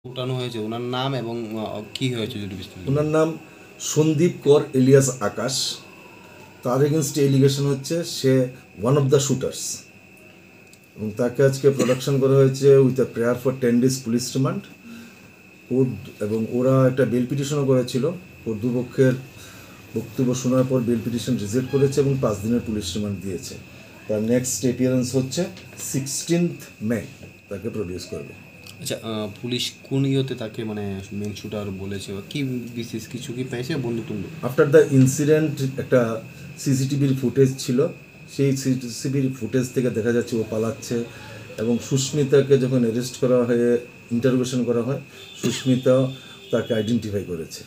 উঠানো হয়েছে ওনার নাম এবং কি হয়েছে যদি বিস্তারিত ওনার নাম সন্দীপ কর এলিয়াস আকাশ। তার এগেনস্টে এলিগেশন হচ্ছে সে ওয়ান অফ দ্য শুটার্স, এবং তাকে আজকে প্রোডাকশন করা হয়েছে with a prayer for 10 days police remand court. এবং ওরা একটা বেল পিটিশনও করেছিল, কোর্ট দুপক্ষের বক্তব্য শোনার পর বেল পিটিশন রিজেক্ট করেছে এবং 5 দিনের পুলিশ রিমান্ড দিয়েছে। তার নেক্সট অ্যাপিয়ারেন্স হচ্ছে 16th মে, তাকে প্রডিউস করবে। আচ্ছা পুলিশ কোন ইয়েতে তাকে মানে মেন শুটার বলেছে বা কি বিশেষ কিছু কি পেয়েছে বন্দুকটুন্ড? আফটার দ্য ইনসিডেন্ট একটা সিসিটিভির ফুটেজ ছিল, সেই সিসিটিভির ফুটেজ থেকে দেখা যাচ্ছে ও পালাচ্ছে, এবং সুস্মিতাকে যখন অ্যারেস্ট করা হয়ে ইন্টারোগেশন করা হয়, সুস্মিতা তাকে আইডেন্টিফাই করেছে,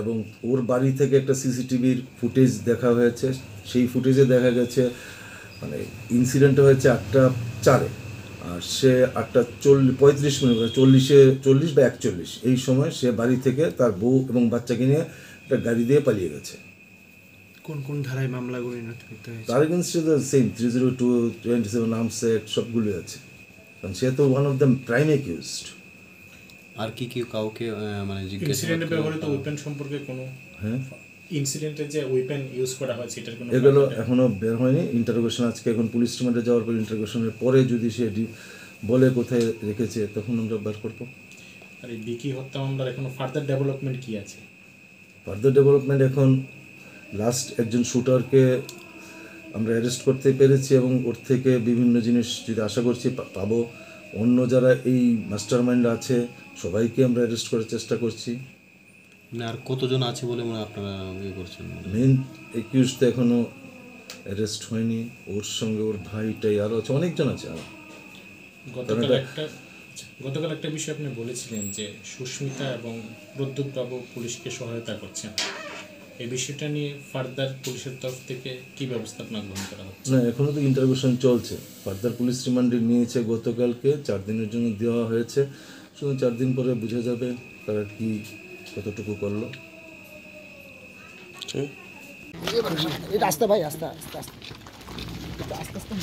এবং ওর বাড়ি থেকে একটা সিসিটিভির ফুটেজ দেখা হয়েছে। সেই ফুটেজে দেখা গেছে মানে ইনসিডেন্টটা হয়েছে 8:04, আর সে 8:35 মানে 40 বা 41 এই সময় সে বাড়ি থেকে তার বউ এবং বাচ্চাকে নিয়ে একটা গাড়ি দিয়ে পালিয়ে গেছে। কোন কোন ধারায় মামলাগুলি নথিভুক্ত হয়েছে? তার এগেনস্টে তো সেম 302, 27 আর্মস অ্যাক্ট সবগুলোই আছে, কারণ সে তো one of the prime accused. আর কি কি কাউকে মানে জিজ্ঞাসা ইনসিডেন্টে ব্যবহৃত ওয়েপন সম্পর্কে কোনো ইনসিডেন্টে যে ওয়েপন ইউজ করা হয়েছে এটার কোনো এগুলো এখনো বের হয়নি। ইন্টারোগেশন আজকে এখন পুলিশ রিমান্ডে যাওয়ার পর ইন্টারোগেশনের পরে যদি সে বলে কোথায় রেখেছে তখন আমরা বের করবো। আর এই বিকি হত্যা মামলার এখনো ফার্দার ডেভেলপমেন্ট কি আছে? ফার্দার ডেভেলপমেন্ট এখন লাস্ট একজন শুটারকে আমরা অ্যারেস্ট করতে পেরেছি, এবং ওর থেকে বিভিন্ন জিনিস যদি আশা করছি পাবো। অন্য যারা এই মাস্টার মাইন্ড আছে সবাইকে আমরা অ্যারেস্ট করার চেষ্টা করছি। মানে আর কতজন আছে বলে মনে আপনারা ইয়ে করছেন? মেন একিউজ তো এখনও অ্যারেস্ট হয়নি, ওর সঙ্গে ওর ভাইটাই আরও আছে, অনেকজন আছে আরও। গতকাল একটা বিষয় আপনি বলেছিলেন যে সুস্মিতা এবং প্রদ্যুৎবাবু পুলিশকে সহায়তা করছেন, এই বিষয়টা নিয়ে ফার্দার পুলিশের তরফ থেকে কি ব্যবস্থাপনা গ্রহণ করা হচ্ছে? না, এখনও তো ইন্টারোগেশন চলছে। ফার্দার পুলিশ রিমান্ডে নিয়েছে গতকালকে, 4 দিনের জন্য দেওয়া হয়েছে। শুধু 4 দিন পরে বোঝা যাবে তারা কি কতটুকু করলো। রাস্তা ভাই আস্তে আস্তে আস্তে আস্তে আস্তে